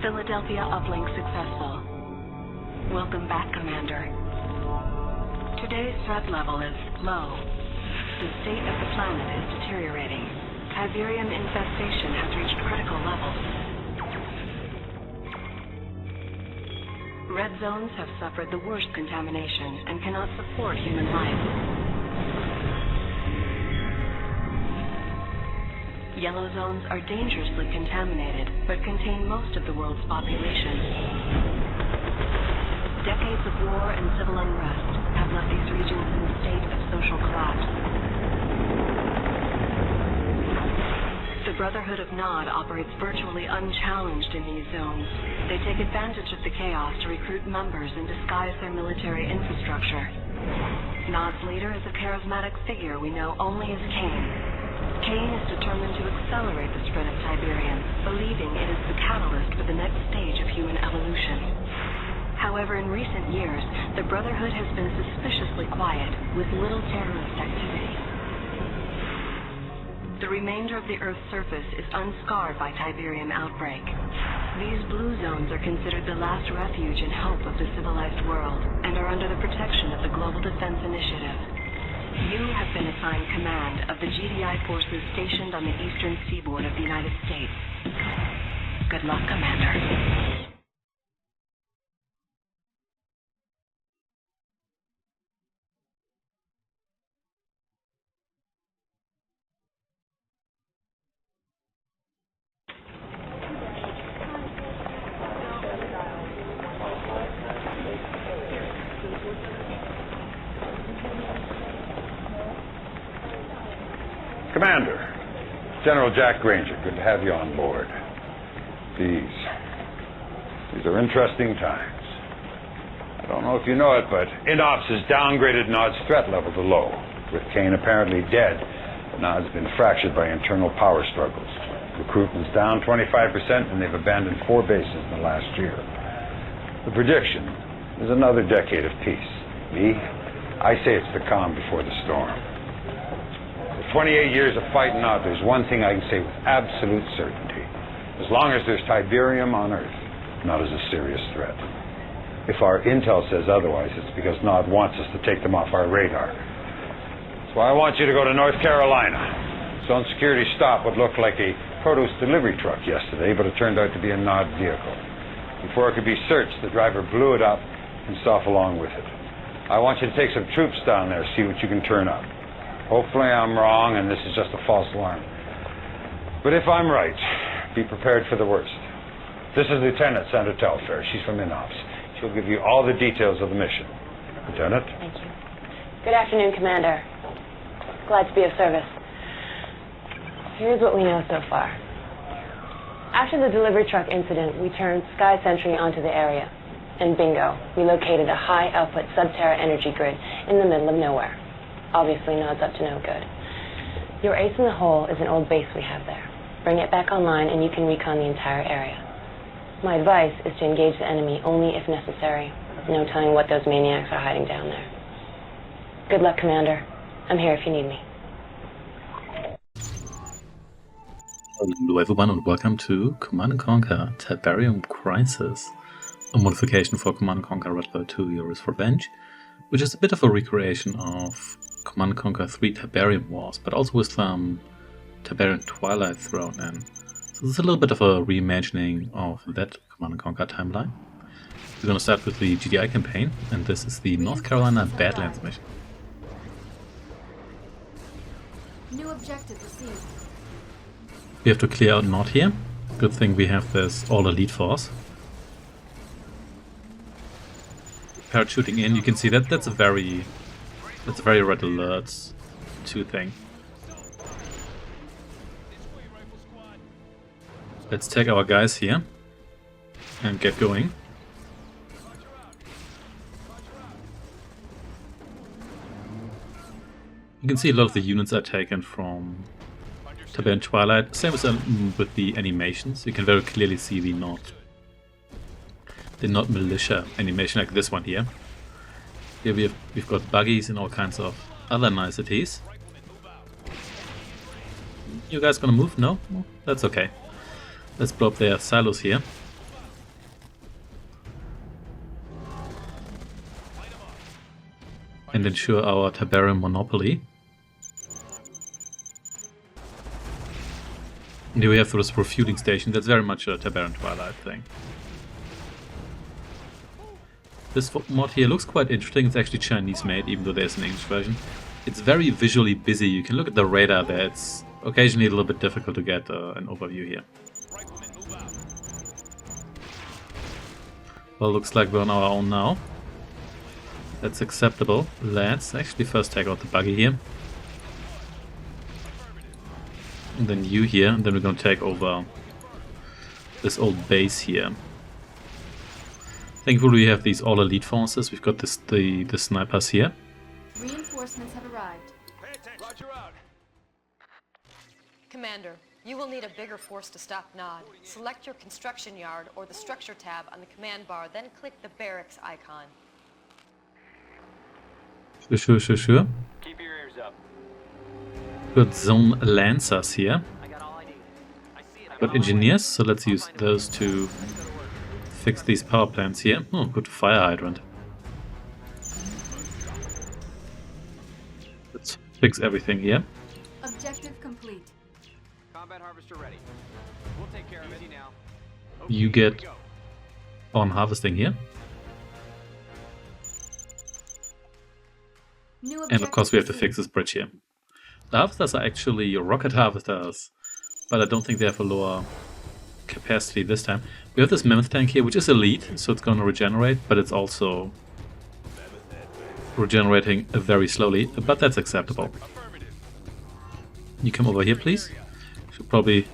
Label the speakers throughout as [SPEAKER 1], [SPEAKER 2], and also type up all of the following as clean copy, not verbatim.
[SPEAKER 1] Philadelphia uplink successful. Welcome back, Commander. Today's threat level is low. The state of the planet is deteriorating. Tiberium infestation has reached critical levels. Red zones have suffered the worst contamination and cannot support human life. Yellow zones are dangerously contaminated, but contain most of the world's population. Decades of war and civil unrest have left these regions in a state of social collapse. The Brotherhood of Nod operates virtually unchallenged in these zones. They take advantage of the chaos to recruit members and disguise their military infrastructure. Nod's leader is a charismatic figure we know only as Kane. Kane is determined to accelerate the spread of Tiberium, believing it is the catalyst for the next stage of human evolution. However, in recent years, the Brotherhood has been suspiciously quiet, with little terrorist activity. The remainder of the Earth's surface is unscarred by Tiberium outbreak. These blue zones are considered the last refuge and hope of the civilized world, and are under the protection of the Global Defense Initiative. You have been assigned command of the GDI forces stationed on the eastern seaboard of the United States. Good luck, Commander.
[SPEAKER 2] Commander, General Jack Granger, good to have you on board. These are interesting times. I don't know if you know it, but INOPS has downgraded Nod's threat level to low. With Kane apparently dead, Nod's been fractured by internal power struggles. Recruitment's down 25%, and they've abandoned 4 bases in the last year. The prediction is another decade of peace. I say it's the calm before the storm. 28 years of fighting out, there's one thing I can say with absolute certainty. As long as there's Tiberium on Earth, Nod is a serious threat. If our intel says otherwise, it's because Nod wants us to take them off our radar. That's why I want you to go to North Carolina. Zone security stop what looked like a produce delivery truck yesterday, but it turned out to be a Nod vehicle. Before it could be searched, the driver blew it up and stuff along with it. I want you to take some troops down there, see what you can turn up. Hopefully I'm wrong and this is just a false alarm. But if I'm right, be prepared for the worst. This is Lieutenant Sandra Telfair. She's from INOPS. She'll give you all the details of the mission. Lieutenant?
[SPEAKER 3] Thank you. Good afternoon, Commander. Glad to be of service. Here's what we know so far. After the delivery truck incident, we turned Sky Sentry onto the area. And bingo, we located a high-output sub-Terra energy grid in the middle of nowhere. Obviously, Nod's up to no good. Your ace in the hole is an old base we have there. Bring it back online and you can recon the entire area. My advice is to engage the enemy only if necessary. No telling what those maniacs are hiding down there. Good luck, Commander. I'm here if you need me.
[SPEAKER 4] Hello everyone and welcome to Command & Conquer Tiberium Crisis, a modification for Command & Conquer Red Alert 2 Yuri's Revenge, which is a bit of a recreation of Command & Conquer 3 Tiberium Wars, but also with some Tiberian Twilight thrown in. So this is a little bit of a reimagining of that Command & Conquer timeline. We're going to start with the GDI campaign, and this is the North Carolina Badlands mission.
[SPEAKER 5] New objective received.
[SPEAKER 4] We have to clear out Nod here. Good thing we have this all-elite force. Parachuting in, you can see that that's a very Red Alert 2 thing. Let's take our guys here and get going. You can see a lot of the units are taken from Tiberian Twilight. Same as with the animations. You can very clearly see the not militia animation like this one here. Here we've got buggies and all kinds of other niceties. You guys gonna move? No? Well, that's okay. Let's blow up their silos here. and ensure our Tiberium monopoly. And here we have this refueling station. That's very much a Tiberian Twilight thing. This mod here looks quite interesting. It's actually Chinese made, even though there's an English version. It's very visually busy. You can look at the radar there. It's occasionally a little bit difficult to get an overview here. Well, looks like we're on our own now. That's acceptable. Let's actually first take out the buggy here. And then you here, and then we're going to take over this old base here. Thankfully we have these all elite forces. We've got the snipers here.
[SPEAKER 5] Reinforcements have arrived.
[SPEAKER 6] Roger out.
[SPEAKER 7] Commander, you will need a bigger force to stop Nod. Select your construction yard or the structure tab on the command bar, then click the barracks icon.
[SPEAKER 4] Sure.
[SPEAKER 6] Keep your ears up.
[SPEAKER 4] Got zone lancers here.
[SPEAKER 6] I got all I need. I see it.
[SPEAKER 4] Got engineers, so let's use those to fix these power plants here. Oh, good fire hydrant. Let's fix everything here.
[SPEAKER 5] Objective complete.
[SPEAKER 6] Combat harvester ready. We'll take care of it now.
[SPEAKER 4] You get on harvesting here.
[SPEAKER 5] New
[SPEAKER 4] And of course we have to
[SPEAKER 5] objective
[SPEAKER 4] fix this bridge here. The harvesters are actually rocket harvesters, but I don't think they have a lower capacity this time. We have this mammoth tank here, which is elite, so it's going to regenerate, but it's also regenerating very slowly, but that's acceptable. You come over here, please. Should probably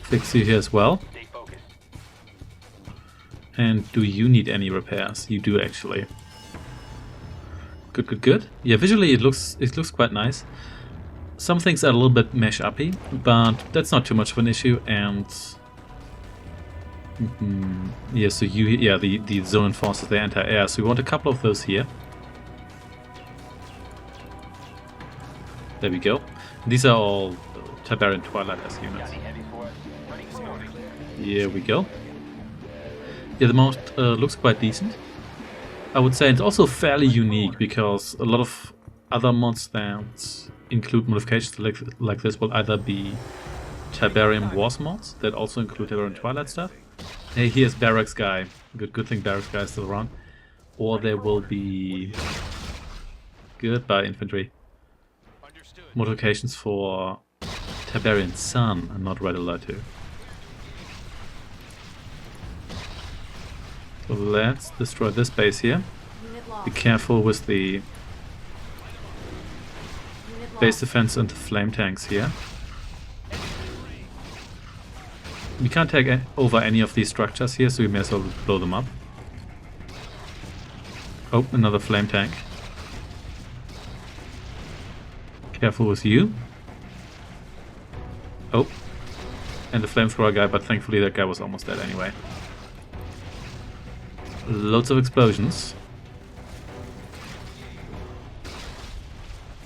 [SPEAKER 4] fix you here as well.
[SPEAKER 6] Stay focused.
[SPEAKER 4] And do you need any repairs? You do actually. Good. Yeah, visually it looks quite nice. Some things are a little bit mesh-uppy, but that's not too much of an issue. And yeah, so the zone enforces the anti-air. So we want a couple of those here. There we go. These are all Tiberian Twilight as units.
[SPEAKER 6] Got any heavy for us? Ready to move.
[SPEAKER 4] Here we go. Yeah, the mod looks quite decent. I would say it's also fairly unique because a lot of other mods that include modifications like this will either be Tiberium Wars mods that also include Tiberian Twilight stuff. Hey, here's Barracks Guy. Good thing Barracks Guy is still around. Or there will be goodbye infantry modifications for Tiberian Sun. I'm not Red Alert 2. So let's destroy this base here.
[SPEAKER 5] Unit lost.
[SPEAKER 4] Be careful with the
[SPEAKER 5] Unit
[SPEAKER 4] base
[SPEAKER 5] lost.
[SPEAKER 4] defense and the flame tanks here. We can't take over any of these structures here, so we may as well blow them up. Oh, another flame tank. Careful with you. Oh, and the flamethrower guy, but thankfully that guy was almost dead anyway. Loads of explosions.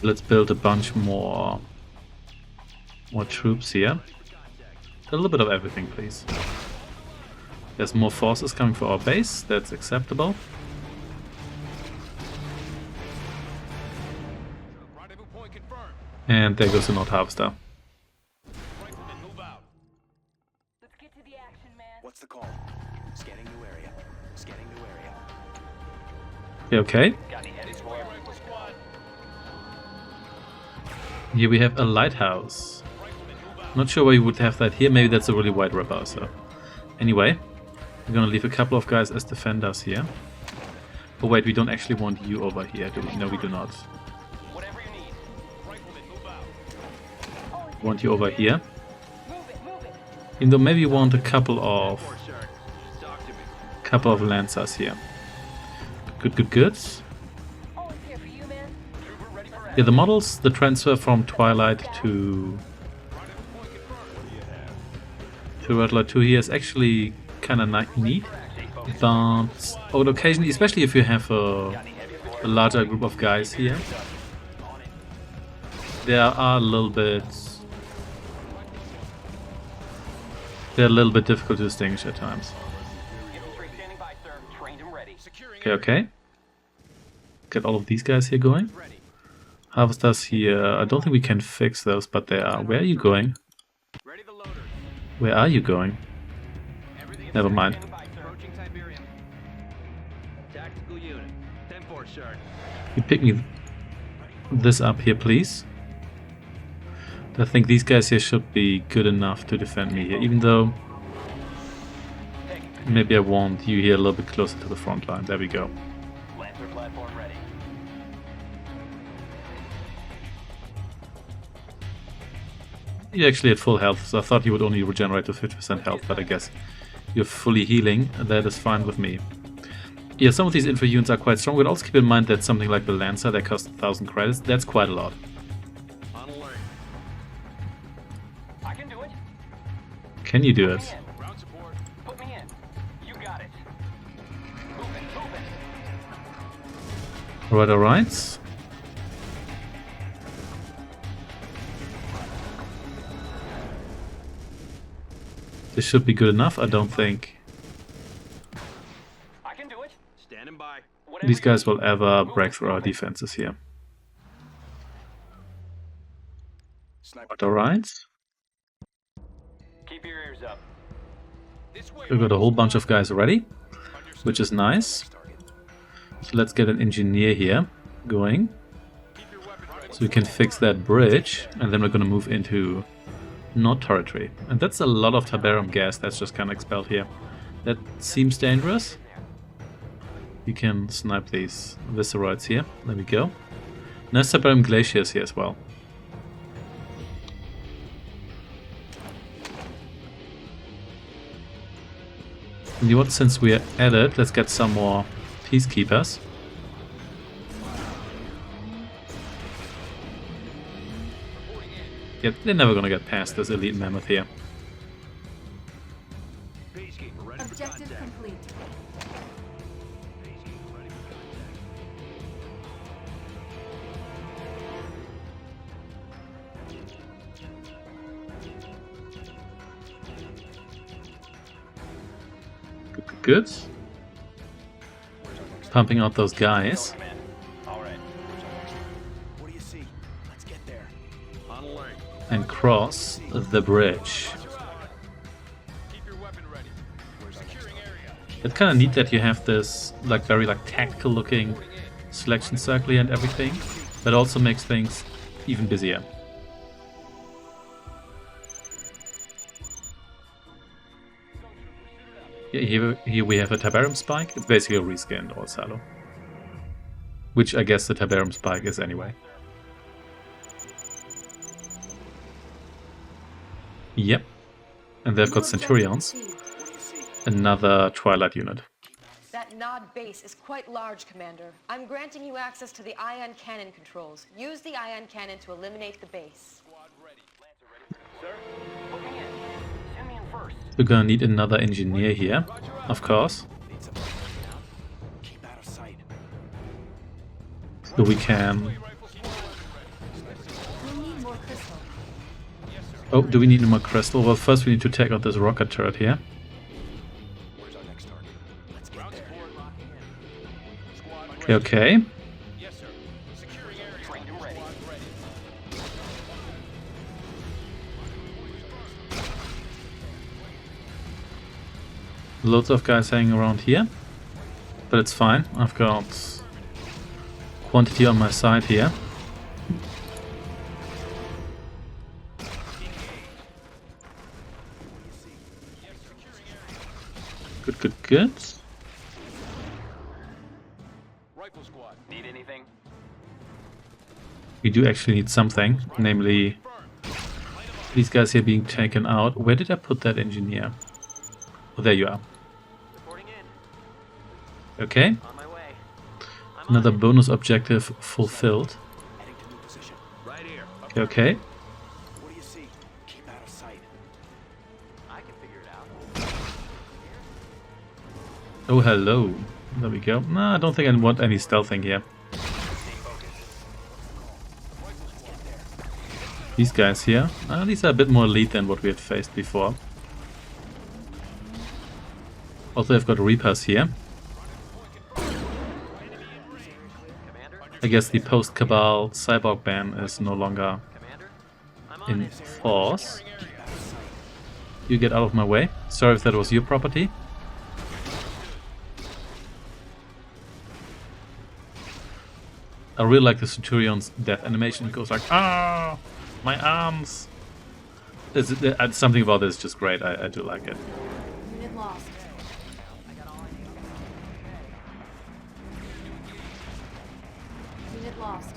[SPEAKER 4] Let's build a bunch more troops here. A little bit of everything, please. There's more forces coming for our base. That's acceptable.
[SPEAKER 6] Rendezvous point confirmed.
[SPEAKER 4] And there goes the Nord Harvester.
[SPEAKER 6] Riflemen move out.
[SPEAKER 7] Let's get to the action, man.
[SPEAKER 6] What's the call? Scanning new area. Scanning new area.
[SPEAKER 4] Okay.
[SPEAKER 6] Got any heavy for us? Rifle squad.
[SPEAKER 4] Here we have a lighthouse.
[SPEAKER 6] Riflemen move out.
[SPEAKER 4] Not sure why you would have that here. Maybe that's a really wide ripper. So, anyway, we're gonna leave a couple of guys as defenders here. Oh wait, we don't actually want you over here, do we? No, we do not.
[SPEAKER 6] Whatever you need. Riflemen move out.
[SPEAKER 4] We want you over here.
[SPEAKER 7] Move it.
[SPEAKER 4] Even though maybe you want a couple of
[SPEAKER 6] Sir, talk to me.
[SPEAKER 4] lancers here. Good.
[SPEAKER 7] Always here for you, man.
[SPEAKER 6] Trooper ready for action.
[SPEAKER 4] Yeah, the models, the transfer from Twilight to
[SPEAKER 6] Rendezvous point confirmed. What do you have?
[SPEAKER 4] Red Alert 2 here is actually kind of neat. But on occasion, especially if you have a larger group of guys here, they're a little bit difficult to distinguish at times.
[SPEAKER 6] Infantry standing by, sir. Trained and ready. Securing
[SPEAKER 4] Okay. get all of these guys here going. Harvesters here, I don't think we can fix those, but they are. Where are you going?
[SPEAKER 6] Ready the loaders.
[SPEAKER 4] Where are you going? Never mind.
[SPEAKER 6] Approaching Tiberium. Tactical unit. 10-4 shark.
[SPEAKER 4] You pick me this up here, please. I think these guys here should be good enough to defend me here, even though maybe I want you here a little bit closer to the front line. There we go.
[SPEAKER 6] Lancer platform ready.
[SPEAKER 4] You're actually at full health, so I thought you would only regenerate to 50% health, but I guess you're fully healing. That is fine with me. Yeah, some of these infantry units are quite strong, but also keep in mind that something like the Lancer, that costs 1,000 credits, that's quite a lot.
[SPEAKER 6] On alert. I can do it.
[SPEAKER 4] Can you do it?
[SPEAKER 6] Ground support. Put me in. You got it. Moving.
[SPEAKER 4] Alright, alright. This should be good enough, I don't think
[SPEAKER 6] I can do it. Standing by.
[SPEAKER 4] these guys will ever break through our defenses here. Alright.
[SPEAKER 6] Keep your ears up. This way.
[SPEAKER 4] We've got a whole bunch of guys already, which is nice. So let's get an engineer here going, so we can fix that bridge, and then we're gonna move into Nord territory. And that's a lot of Tiberium gas that's just kind of expelled here. That seems dangerous. You can snipe these Visceroids here. There we go. Nice Tiberium glaciers here as well. And you know what, since we're at it, let's get some more peacekeepers. Yeah, they're never gonna get past this elite mammoth here.
[SPEAKER 5] Objective complete.
[SPEAKER 4] Good. Pumping out those guys. And cross the bridge. It's kind of neat that you have this like very tactical looking selection circle and everything, but also makes things even busier. Yeah, here we have a Tiberium spike. It's basically a reskinned old silo, which I guess the Tiberium spike is anyway. Yep, and they've got Centurions, another Twilight unit.
[SPEAKER 7] That Nod base is quite large, Commander. I'm granting you access to the ion cannon controls. Use the ion cannon to eliminate the base.
[SPEAKER 4] We're gonna need another engineer here, of course. So we can...
[SPEAKER 5] We need more crystal.
[SPEAKER 4] Oh, do we need more crystal? Well, first we need to take out this rocket turret here. Okay. Loads of guys hanging around here, but it's fine. I've got quantity on my side here. Good, good, good.
[SPEAKER 6] Rifle squad. Need anything?
[SPEAKER 4] We do actually need something, namely these guys here being taken out. Where did I put that engineer? Oh, there you are. Okay.
[SPEAKER 6] On my way.
[SPEAKER 4] Another bonus objective fulfilled.
[SPEAKER 6] Right here.
[SPEAKER 4] Okay.
[SPEAKER 6] What do you see? Keep out of sight. I can figure it out.
[SPEAKER 4] Oh, hello. There we go. No, I don't think I want any stealthing here. These guys here. These are a bit more elite than what we had faced before. Also, I've got Reapers here. I guess the post-Cabal cyborg ban is no longer in force. You get out of my way. Sorry if that was your property. I really like the Centurion's death animation. It goes like, ah, my arms. It's something about this is just great. I do like it.
[SPEAKER 5] Unit lost. Unit lost.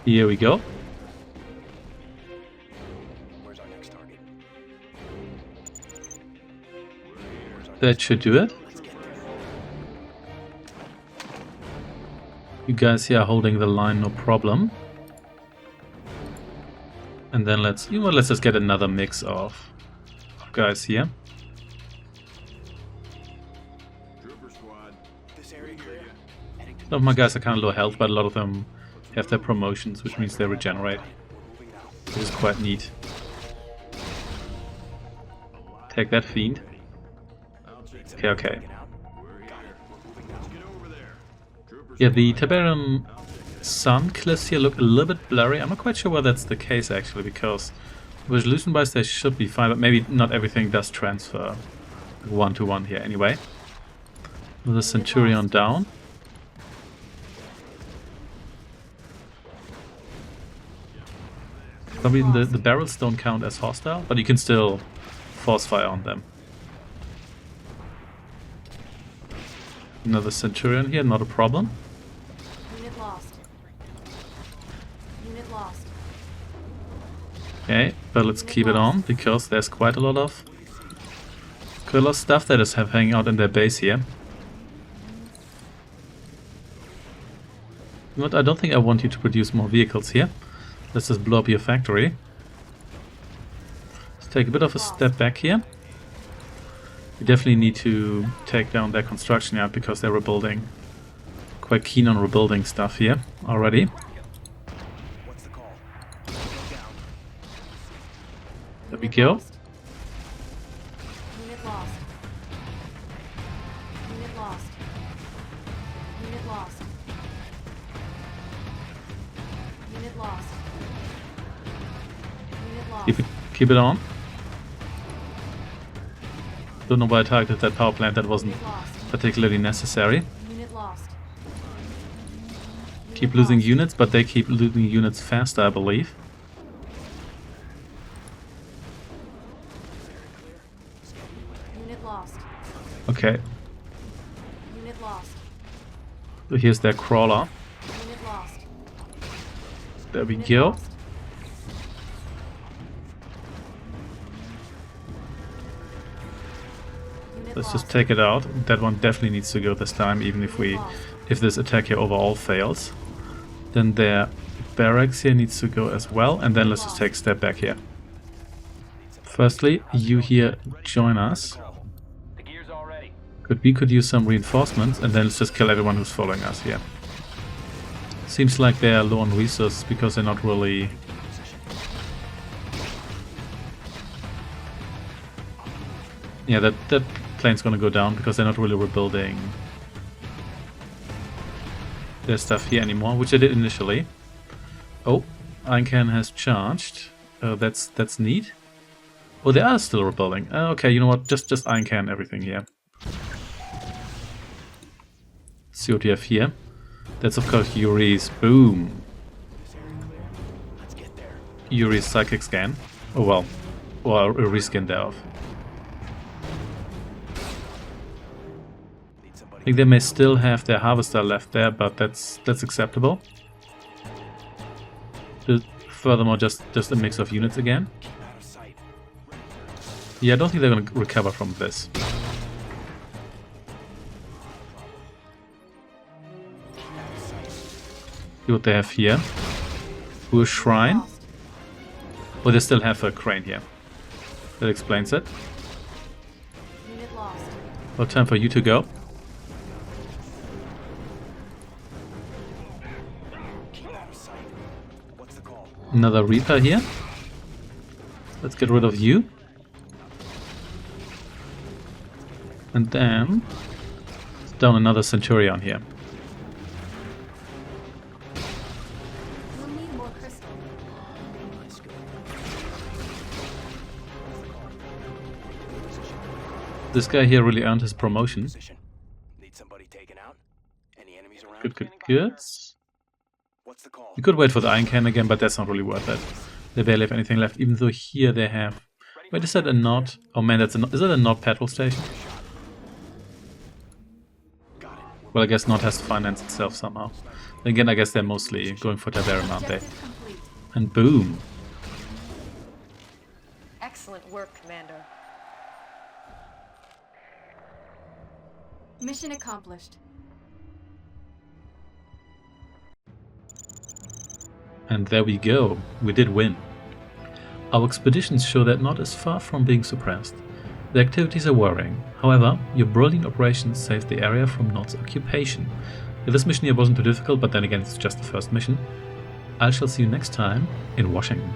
[SPEAKER 4] Here we go.
[SPEAKER 6] Where's our next target?
[SPEAKER 4] That should do it. You guys here are holding the line, no problem. And then let's just get another mix of guys here.
[SPEAKER 6] This area here. Heading to
[SPEAKER 4] Some of my guys are kind of low health, but a lot of them have their promotions, which means they regenerate. Which is quite neat. Take that, fiend. Okay, okay. Yeah, the Tiberian Sun cliffs here look a little bit blurry. I'm not quite sure why that's the case actually, because resolution-wise they should be fine, but maybe not everything does transfer one-to-one here anyway. With the Centurion down. I mean, the barrels don't count as hostile, but you can still force fire on them. Another Centurion here, not a problem.
[SPEAKER 5] Unit lost. Unit lost.
[SPEAKER 4] Okay, but let's keep it on, because there's quite a lot of stuff that is hanging out in their base here. You know what, I don't think I want you to produce more vehicles here. Let's just blow up your factory. Let's take a bit of a step back here. We definitely need to take down their construction yard because they're rebuilding. Quite keen on rebuilding stuff here already.
[SPEAKER 6] What's the call?
[SPEAKER 4] There we go.
[SPEAKER 5] Unit lost. Unit lost. Unit lost. Unit lost. Unit lost.
[SPEAKER 4] Keep it on. Don't know why I targeted that power plant, that wasn't
[SPEAKER 5] Unit lost.
[SPEAKER 4] particularly necessary.
[SPEAKER 5] Unit lost.
[SPEAKER 4] Keep losing units, but they keep losing units faster, I believe.
[SPEAKER 5] Unit lost.
[SPEAKER 4] Okay,
[SPEAKER 5] Unit lost.
[SPEAKER 4] so here's their crawler.
[SPEAKER 5] Unit lost.
[SPEAKER 4] There we
[SPEAKER 5] Unit
[SPEAKER 4] go.
[SPEAKER 5] lost. Unit
[SPEAKER 4] Let's
[SPEAKER 5] lost.
[SPEAKER 4] just take it out. That one definitely needs to go this time, even if this attack here overall fails. Then their barracks here needs to go as well, and then let's just take a step back here. Firstly, you here join us.
[SPEAKER 6] The gear's all ready.
[SPEAKER 4] We could use some reinforcements, and then let's just kill everyone who's following us here. Seems like they are low on resources because they're not really... Yeah, that plane's gonna go down because they're not really rebuilding their stuff here anymore, which they did initially. Oh, Iron Cannon has charged. That's neat. Oh, they are still rebuilding. Okay, you know what? Just Iron Cannon everything here. See what you have here. That's of course Yuri's boom.
[SPEAKER 6] Let's get there.
[SPEAKER 4] Yuri's psychic scan. Oh well, or a reskin thereof.
[SPEAKER 6] Need
[SPEAKER 4] I
[SPEAKER 6] somebody.
[SPEAKER 4] think they may still have their harvester left there, but that's acceptable. Furthermore, just a mix of units again.
[SPEAKER 6] Keep out of sight.
[SPEAKER 4] Yeah, I don't think they're gonna recover from this. See what they have here. Poor shrine.
[SPEAKER 5] Lost.
[SPEAKER 4] Oh, they still have a crane here. That explains it.
[SPEAKER 5] Unit lost.
[SPEAKER 4] Well, time for you to go.
[SPEAKER 6] Keep out of sight. What's the call?
[SPEAKER 4] Another Reaper here. Let's get rid of you. And then down another Centurion here.
[SPEAKER 5] We'll need more crystal.
[SPEAKER 4] This guy here really earned his promotion.
[SPEAKER 6] Position. Need somebody taken out? Any enemies around?
[SPEAKER 4] Good, good, good.
[SPEAKER 6] What's the call?
[SPEAKER 4] You could wait for the Iron Cannon again, but that's not really worth it. They barely have anything left, even though here they have... Wait, is that a Nod? Oh man, that's a... Is that a Nod petrol station? Well, I guess Nod has to finance itself somehow. Then again, I guess they're mostly going for Tiberium, aren't they?
[SPEAKER 5] Objective complete.
[SPEAKER 4] And boom!
[SPEAKER 7] Excellent work, Commander.
[SPEAKER 5] Mission accomplished.
[SPEAKER 4] And there we go, we did win. Our expeditions show that Nod is far from being suppressed. The activities are worrying. However, your brilliant operations saved the area from Nod's occupation. This mission here wasn't too difficult, but then again it's just the first mission. I shall see you next time in Washington.